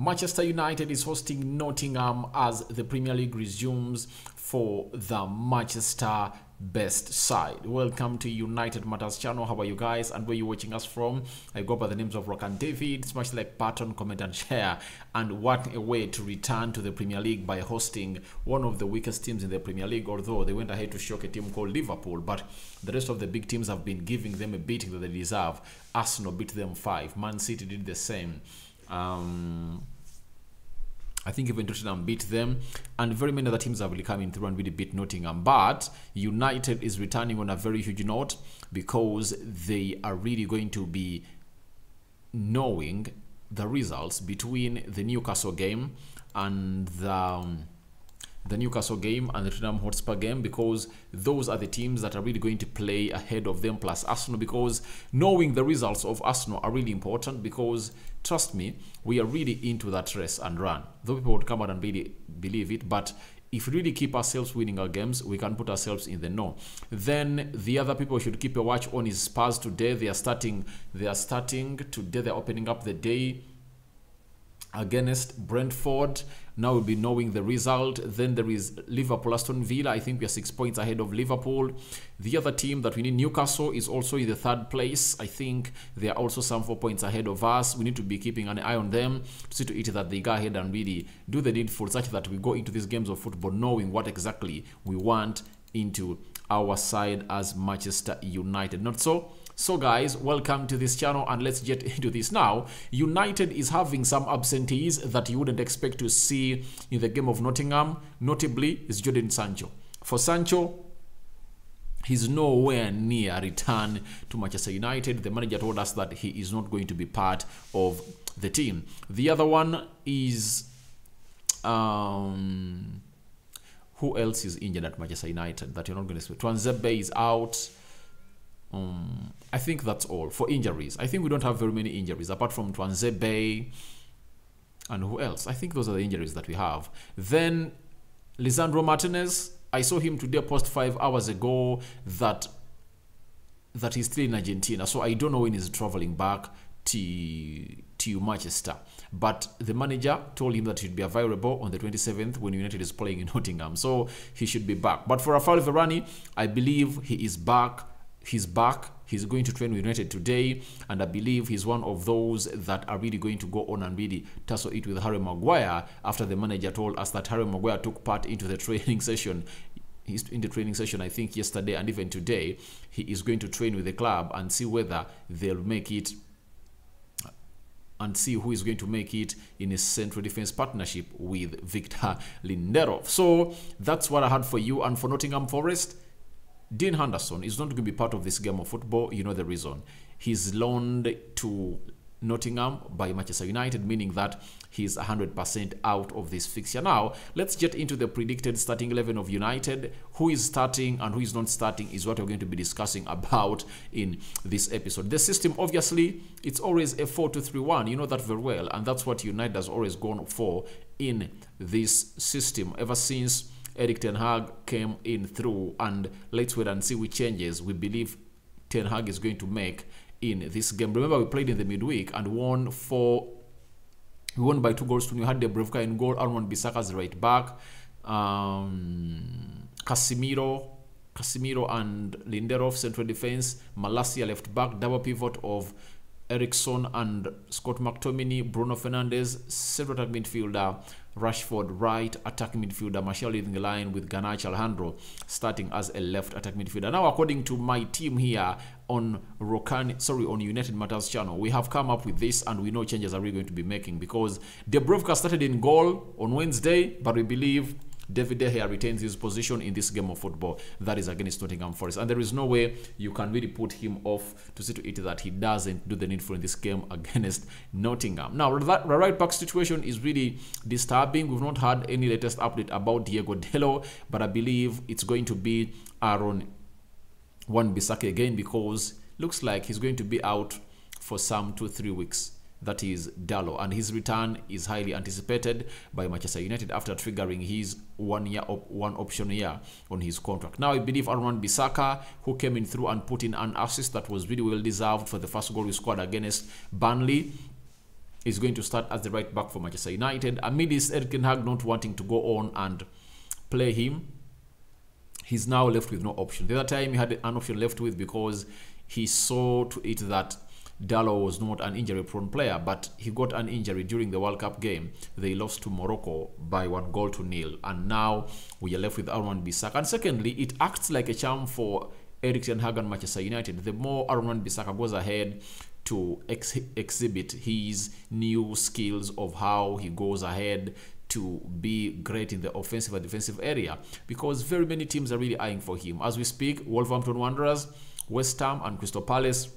Manchester United is hosting Nottingham as the Premier League resumes for the Manchester best side. Welcome to United Matters channel. How are you guys and where you watching us from? I go by the names of Rock and David. Smash the like button, comment and share. And what a way to return to the Premier League by hosting one of the weakest teams in the Premier League, although they went ahead to shock a team called Liverpool, but the rest of the big teams have been giving them a beating that they deserve. Arsenal beat them 5. Man City did the same. I think even Tottenham beat them, and very many other teams have really come through and really beat Nottingham. But United is returning on a very huge note because they are really going to be knowing the results between the Newcastle game and the Newcastle game and the Tottenham Hotspur game, because those are the teams that are really going to play ahead of them, plus Arsenal, because knowing the results of Arsenal are really important, because trust me, we are really into that race and run. Though people would come out and really believe it, but if we really keep ourselves winning our games, we can put ourselves in the know. Then the other people should keep a watch on is Spurs today. They are starting today. They're opening up the day against Brentford. Now we'll be knowing the result. Then there is Liverpool, Aston Villa. I think we are 6 points ahead of Liverpool. The other team that we need, Newcastle, is also in the 3rd place. I think they are also some 4 points ahead of us. We need to be keeping an eye on them to see to it that they go ahead and really do the needful, such that we go into these games of football knowing what exactly we want into our side as Manchester United. Not so? So guys, welcome to this channel and let's get into this now. United is having some absentees that you wouldn't expect to see in the game of Nottingham. Notably is Jadon Sancho. For Sancho, he's nowhere near a return to Manchester United. The manager told us that he is not going to be part of the team. The other one is who else is injured at Manchester United that you're not going to expect? Tuanzebe is out. I think that's all for injuries. I think we don't have very many injuries apart from Tuanzebe and who else. I think those are the injuries that we have. Then Lisandro Martinez, I saw him today post 5 hours ago that he's still in Argentina, so I don't know when he's traveling back to Manchester, but the manager told him that he'd be available on the 27th when United is playing in Nottingham, so he should be back. But for Rafael Varane, I believe he is back. He's back. He's going to train with United today, and I believe he's one of those that are really going to go on and really tussle it with Harry Maguire, after the manager told us that Harry Maguire took part into the training session. He's in the training session, I think, yesterday and even today. He is going to train with the club and see whether they'll make it, and see who is going to make it in a central defense partnership with Victor Lindelof. So that's what I had for you. And for Nottingham Forest, Dean Henderson is not going to be part of this game of football. You know the reason. He's loaned to Nottingham by Manchester United, meaning that he's 100% out of this fixture. Now, let's get into the predicted starting 11 of United. Who is starting and who is not starting is what we're going to be discussing about in this episode. The system, obviously, it's always a 4-2-3-1. You know that very well, and that's what United has always gone for in this system ever since Erik Ten Hag came in through, and let's wait and see which changes we believe Ten Hag is going to make in this game. Remember, we played in the midweek and won by 2 goals to 0. We had Dubravka in goal, Aaron Wan-Bissaka's right back, Casemiro and Lindelof central defense, Malacia left back, double pivot of Eriksson and Scott McTominay, Bruno Fernandes, central attack midfielder, Rashford right, attacking midfielder, Martial leading the line with Garnacho Alejandro starting as a left attack midfielder. Now, according to my team here on on United Matters channel, we have come up with this, and we know changes are really going to be making, because Dubravka started in goal on Wednesday, but we believe David De Gea retains his position in this game of football that is against Nottingham Forest, and there is no way you can really put him off to see to it that he doesn't do the needful in this game against Nottingham. Now, the right back situation is really disturbing. We've not had any latest update about Diego Dalot, but I believe it's going to be Aaron Wan-Bissaka again, because looks like he's going to be out for some 2-3 weeks. That is Dalot, and his return is highly anticipated by Manchester United after triggering his one option year on his contract. Now, I believe Aaron Wan-Bissaka, who came in through and put in an assist that was really well deserved for the first goal we scored against Burnley, is going to start as the right back for Manchester United. Amidst Erik ten Hag not wanting to go on and play him, he's now left with no option. The other time he had an option left with because he saw to it that Dalot was not an injury-prone player, but he got an injury during the World Cup game. They lost to Morocco by 1-0, and now we are left with Aaron Wan-Bissaka. And secondly, it acts like a charm for Erik ten Hag and Manchester United. The more Aaron Wan-Bissaka goes ahead to exhibit his new skills of how he goes ahead to be great in the offensive and defensive area, because very many teams are really eyeing for him. As we speak, Wolverhampton Wanderers, West Ham and Crystal Palace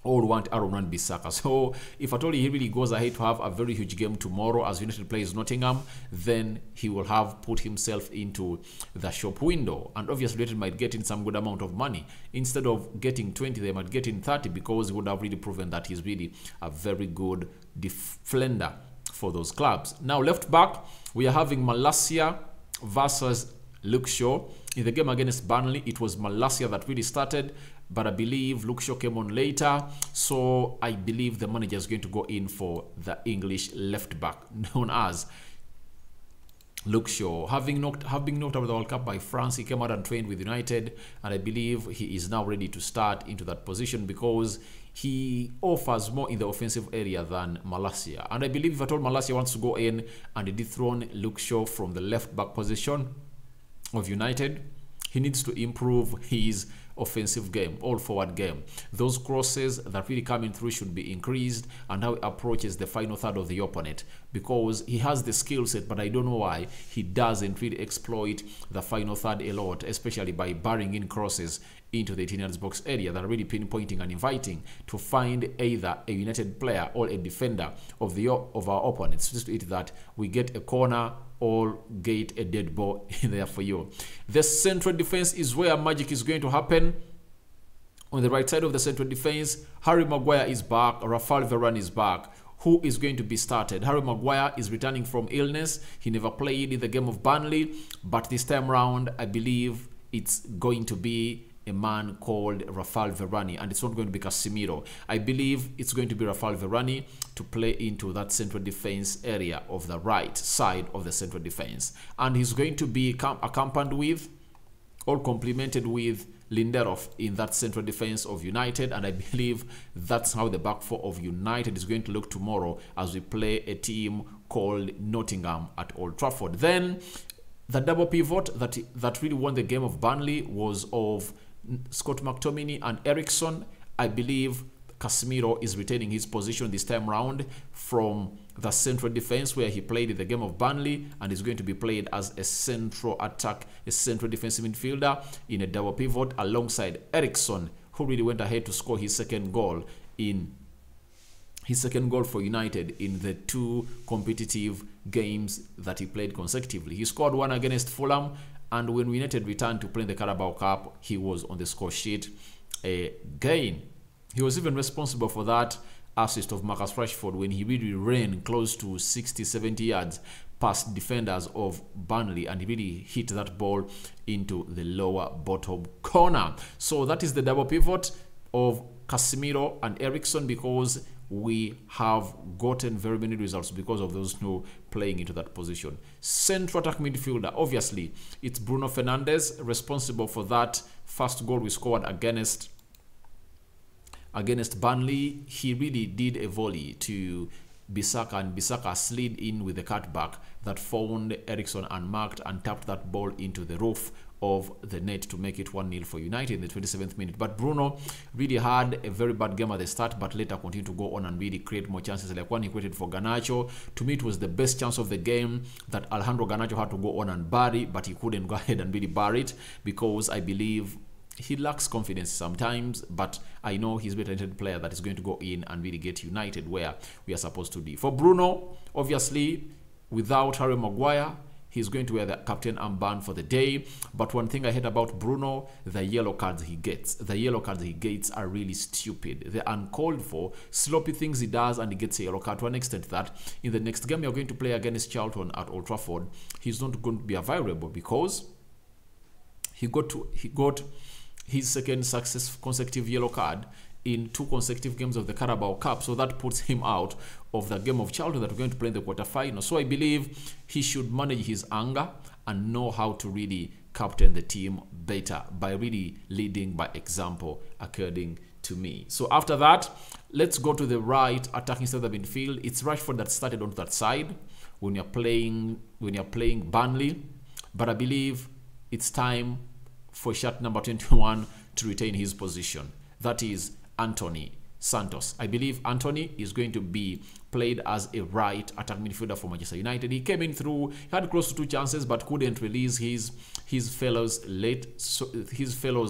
all want Aaron Wan-Bissaka. So if at all he really goes ahead to have a very huge game tomorrow as United plays Nottingham, then he will have put himself into the shop window. And obviously United might get in some good amount of money. Instead of getting 20, they might get in 30, because he would have really proven that he's really a very good defender for those clubs. Now left back, we are having Malacia versus Luke Shaw. In the game against Burnley, it was Malacia that really started, but I believe Luke Shaw came on later, so I believe the manager is going to go in for the English left back known as Luke Shaw. Having knocked out of the World Cup by France, he came out and trained with United, and I believe he is now ready to start into that position because he offers more in the offensive area than Malacia. And I believe if at all Malacia wants to go in and dethrone Luke Shaw from the left back position of United, he needs to improve his offensive game, all forward game. Those crosses that really coming through should be increased, and how he approaches the final third of the opponent, because he has the skill set, but I don't know why he doesn't really exploit the final third a lot, especially by barring in crosses into the 18 yards box area that are really pinpointing and inviting to find either a United player or a defender of our opponents. Just to it that we get a corner or get a dead ball in there for you. The central defense is where magic is going to happen. On the right side of the central defense, Harry Maguire is back, Rafael Varane is back. Who is going to be started? Harry Maguire is returning from illness. He never played in the game of Burnley, but this time round, I believe it's going to be a man called Rafael Varane, and it's not going to be Casemiro. I believe it's going to be Rafael Varane to play into that central defense area of the right side of the central defense, and he's going to be accompanied with, or complemented with, Lindelof in that central defense of United. And I believe that's how the back four of United is going to look tomorrow as we play a team called Nottingham at Old Trafford. Then the double pivot that really won the game of Burnley was of Scott McTominay and Eriksen. I believe Casemiro is retaining his position this time round from the central defense where he played in the game of Burnley, and is going to be played as a central defensive midfielder in a double pivot alongside Eriksen, who really went ahead to score his second goal for United in the two competitive games that he played consecutively. He scored one against Fulham, and when United returned to play in the Carabao Cup, he was on the score sheet again. He was even responsible for that assist of Marcus Rashford when he really ran close to 60-70 yards past defenders of Burnley, and he really hit that ball into the lower bottom corner. So that is the double pivot of Casemiro and Eriksen, because we have gotten very many results because of those two playing into that position. Central attack midfielder, obviously, it's Bruno Fernandes, responsible for that first goal we scored against Burnley. He really did a volley to Bissaka, and Bissaka slid in with the cutback that found Eriksen unmarked and tapped that ball into the roof of the net to make it 1-0 for United in the 27th minute. But Bruno really had a very bad game at the start, but later continued to go on and really create more chances, like one he created for Garnacho. To me, it was the best chance of the game that Alejandro Garnacho had to go on and bury, but he couldn't go ahead and really bury it, because I believe he lacks confidence sometimes, but I know he's a very talented player that is going to go in and really get United where we are supposed to be. For Bruno, obviously, without Harry Maguire, he's going to wear the captain armband for the day. But one thing I hate about Bruno, the yellow cards he gets. The yellow cards he gets are really stupid. They're uncalled for, sloppy things he does, and he gets a yellow card to an extent that in the next game you're going to play against Charlton at Old Trafford, he's not going to be available because he got his second consecutive yellow card in 2 consecutive games of the Carabao Cup. So that puts him out of the game of Charlton that we're going to play in the quarterfinal. So I believe he should manage his anger and know how to really captain the team better by really leading by example, according to me. So after that, let's go to the right attacking side of the midfield. It's Rashford that started on that side when you're playing Burnley, but I believe it's time for shirt number 21 to retain his position. That is Anthony Santos. I believe Anthony is going to be played as a right attacking midfielder for Manchester United. He came in through, he had close to 2 chances, but couldn't release his fellows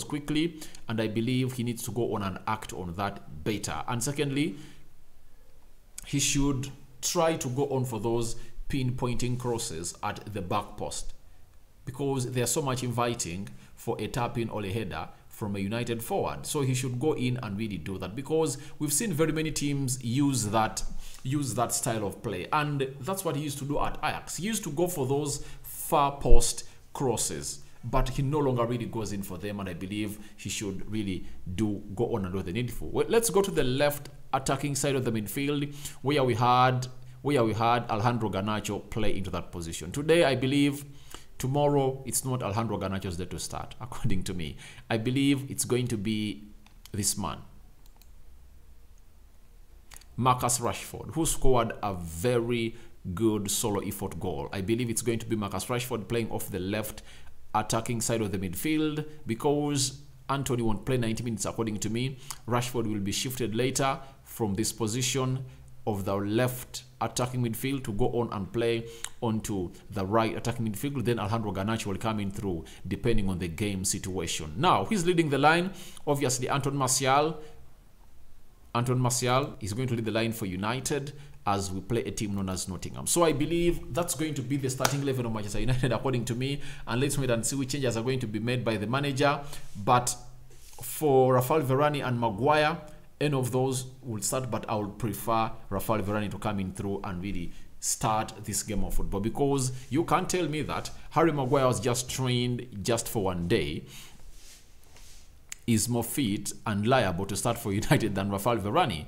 quickly, and I believe he needs to go on and act on that better. And secondly, he should try to go on for those pinpointing crosses at the back post, because they're so much inviting for a tap-in or a header from a United forward. So he should go in and really do that, because we've seen very many teams use that style of play, and that's what he used to do at Ajax. He used to go for those far post crosses, but he no longer really goes in for them, and I believe he should really go on and do the needful. Well, let's go to the left attacking side of the midfield, where we had Alejandro Garnacho play into that position. Today, I believe, tomorrow, it's not Alejandro Garnacho's day to start, according to me. I believe it's going to be this man, Marcus Rashford, who scored a very good solo effort goal. I believe it's going to be Marcus Rashford playing off the left attacking side of the midfield, because Anthony won't play 90 minutes, according to me. Rashford will be shifted later from this position of the left attacking midfield to go on and play onto the right attacking midfield. Then Alejandro Garnacho will come in through, depending on the game situation. Now, who's leading the line? Obviously, Anton Martial. Anton Martial is going to lead the line for United as we play a team known as Nottingham. So I believe that's going to be the starting 11 of Manchester United, according to me. And let's wait and see which changes are going to be made by the manager. But for Rafael Varane and Maguire, any of those will start, but I would prefer Rafael Varane to come in through and really start this game of football, because you can't tell me that Harry Maguire was just trained just for 1 day, is more fit and liable to start for United than Rafael Varane.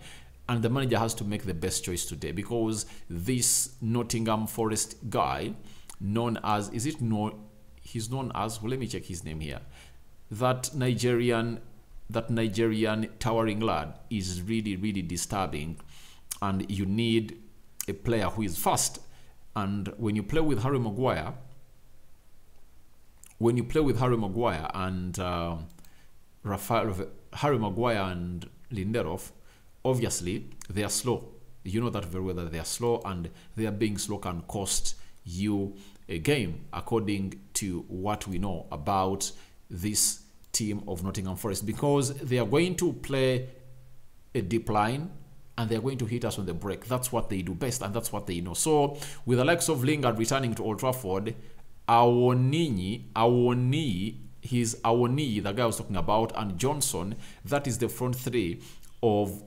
And the manager has to make the best choice today, because this Nottingham Forest guy, known as, he's known as, well, let me check his name here. That Nigerian towering lad is really, really disturbing, and you need a player who is fast. And when you play with Harry Maguire, and Harry Maguire and Lindelof, obviously they are slow. You know that very well, that they are slow, and their being slow can cost you a game, according to what we know about this team of Nottingham Forest, because they are going to play a deep line and they're going to hit us on the break. That's what they do best, and that's what they know. So with the likes of Lingard returning to Old Trafford, Awoniyi, the guy I was talking about, and Johnson, that is the front three of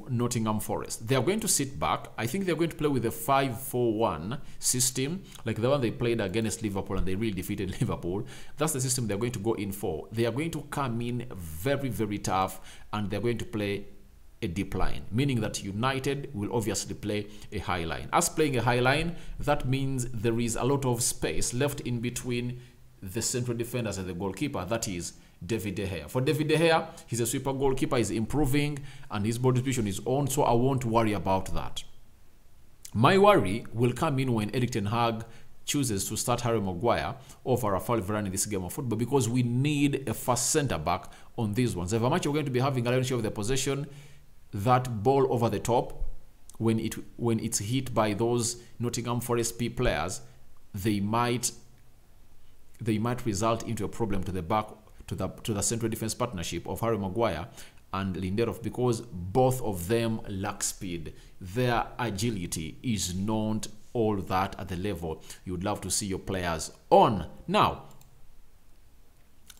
Nottingham Forest. They are going to sit back. I think they're going to play with a 5-4-1 system, like the one they played against Liverpool and they really defeated Liverpool. That's the system they're going to go in for. They are going to come in very, very tough, and they're going to play a deep line, meaning that United will obviously play a high line. As playing a high line, that means there is a lot of space left in between the central defenders and the goalkeeper. That is David De Gea. For David De Gea, he's a sweeper goalkeeper, he's improving, and his body position is on, so I won't worry about that. My worry will come in when Erik ten Hag chooses to start Harry Maguire over Rafael Varane in this game of football, because we need a fast centre-back on these ones. If a match we're going to be having a share of the possession, that ball over the top, when it's hit by those Nottingham Forest P players, they might result into a problem to the back, to the central defense partnership of Harry Maguire and Lindelof, because both of them lack speed. Their agility is not all that at the level you would love to see your players on. Now,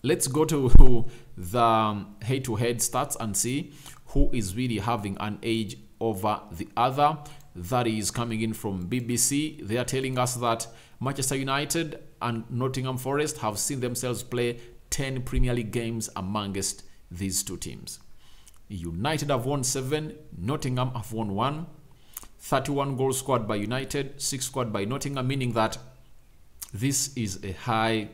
let's go to the head-to-head stats and see who is really having an edge over the other. That is coming in from BBC. They are telling us that Manchester United and Nottingham Forest have seen themselves play 10 Premier League games amongst these two teams. United have won 7, Nottingham have won 1. 31 goals scored by United, 6 scored by Nottingham, meaning that this is a high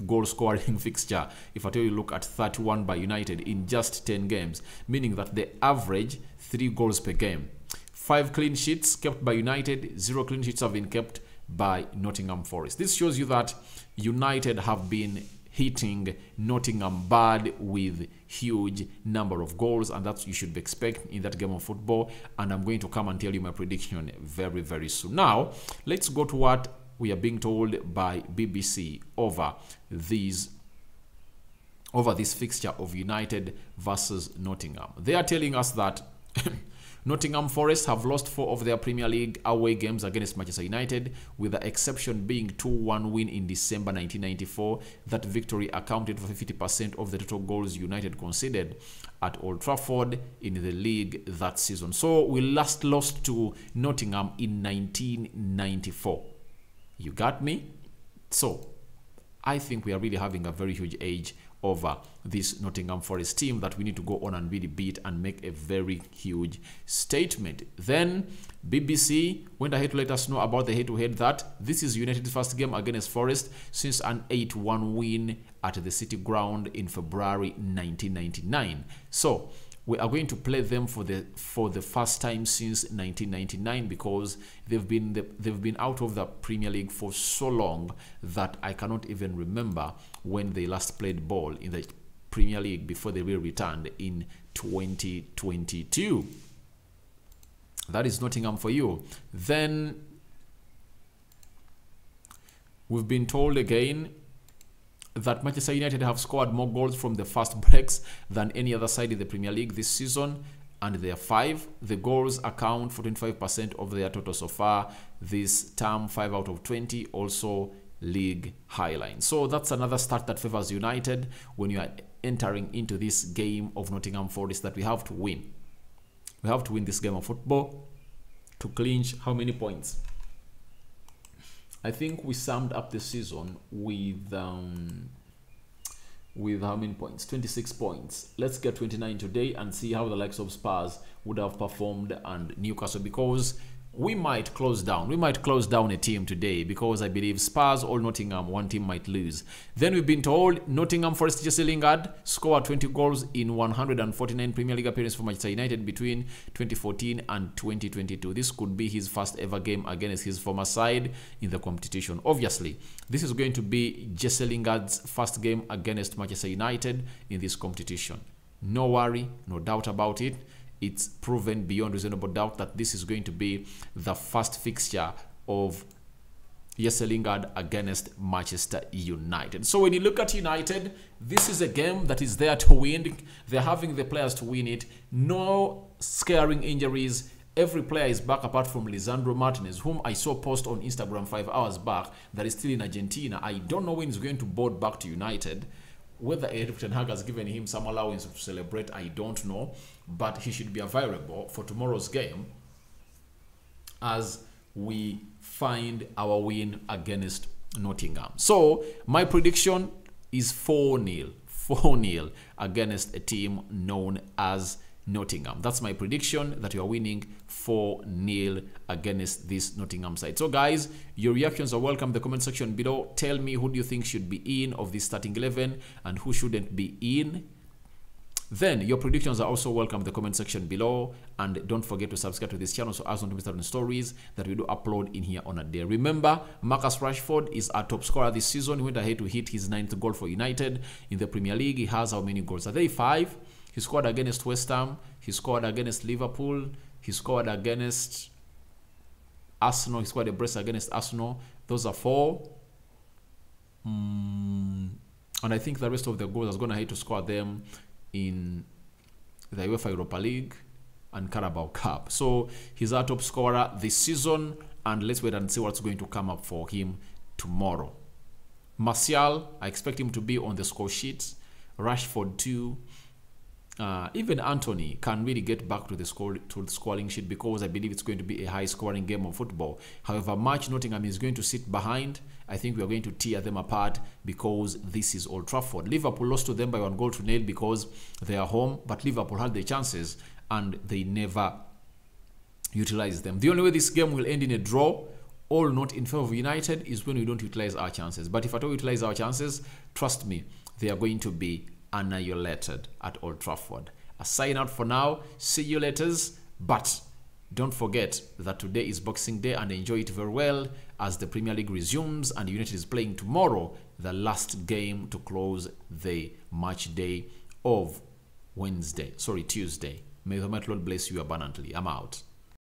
goal scoring fixture. If I tell you, look at 31 by United in just 10 games, meaning that they average 3 goals per game. 5 clean sheets kept by United, 0 clean sheets have been kept by Nottingham Forest. This shows you that United have been hitting Nottingham bad with huge number of goals, and that's what you should expect in that game of football. And I'm going to come and tell you my prediction very, very soon. Now, let's go to what we are being told by BBC over this fixture of United versus Nottingham. They are telling us that Nottingham Forest have lost 4 of their Premier League away games against Manchester United, with the exception being 2-1 win in December 1994. That victory accounted for 50% of the total goals United conceded at Old Trafford in the league that season. So we last lost to Nottingham in 1994. You got me? So I think we are really having a very huge edge over this Nottingham Forest team that we need to go on and really beat and make a very huge statement. Then BBC went ahead to let us know about the head-to-head that this is United's first game against Forest since an 8-1 win at the City Ground in February 1999. So we are going to play them for the first time since 1999, because they've been out of the Premier League for so long that I cannot even remember when they last played ball in the Premier League before they were returned in 2022. That is Nottingham for you. Then we've been told again that Manchester United have scored more goals from the fast breaks than any other side in the Premier League this season, and they are 5. The goals account for 25% of their total so far this term, 5 out of 20, also league highline. So that's another start that favors United when you are entering into this game of Nottingham Forest that we have to win. We have to win this game of football to clinch how many points? I think we summed up the season with how many points? 26 points. Let's get 29 today and see how the likes of Spurs would have performed and Newcastle, because we might close down. We might close down a team today, because I believe Spurs or Nottingham, one team might lose. Then we've been told Nottingham Forest Jesse Lingard scored 20 goals in 149 Premier League appearances for Manchester United between 2014 and 2022. This could be his first ever game against his former side in the competition. Obviously, this is going to be Jesse Lingard's first game against Manchester United in this competition. No worry, no doubt about it. It's proven beyond reasonable doubt that this is going to be the first fixture of Jesse Lingard against Manchester United. So when you look at United, this is a game that is there to win. They're having the players to win it. No scaring injuries. Every player is back apart from Lisandro Martinez, whom I saw post on Instagram 5 hours back, that is still in Argentina. I don't know when he's going to board back to United. Whether Erik ten Hag has given him some allowance to celebrate, I don't know. But he should be available for tomorrow's game as we find our win against Nottingham. So my prediction is 4-0. 4-0 against a team known as Nottingham. That's my prediction, that you are winning 4-0 against this Nottingham side. So guys, your reactions are welcome in the comment section below. Tell me, who do you think should be in of this starting 11 and who shouldn't be in. Then your predictions are also welcome in the comment section below, and don't forget to subscribe to this channel so as not to miss out on stories that we do upload in here on a day. Remember, Marcus Rashford is our top scorer this season. He went ahead to hit his 9th goal for United in the Premier League. He has how many goals? Are they 5? He scored against West Ham. He scored against Liverpool. He scored against Arsenal. He scored a brace against Arsenal. Those are 4. And I think the rest of the goals is going to have to score them in the UEFA Europa League and Carabao Cup. So he's our top scorer this season, and let's wait and see what's going to come up for him tomorrow. Martial, I expect him to be on the score sheet. Rashford too. even Anthony can really get back to the scoring sheet, because I believe it's going to be a high-scoring game of football. However much Nottingham is going to sit behind, I think we are going to tear them apart, because this is Old Trafford. Liverpool lost to them by 1-0 because they are home, but Liverpool had their chances and they never utilized them. The only way this game will end in a draw, all not in favor of United, is when we don't utilize our chances. But if at all we utilize our chances, trust me, they are going to be annihilated at Old Trafford. A sign out for now. See you later. But don't forget that today is Boxing Day, and enjoy it very well as the Premier League resumes and United is playing tomorrow, the last game to close the match day of Tuesday. May the Lord bless you abundantly. I'm out.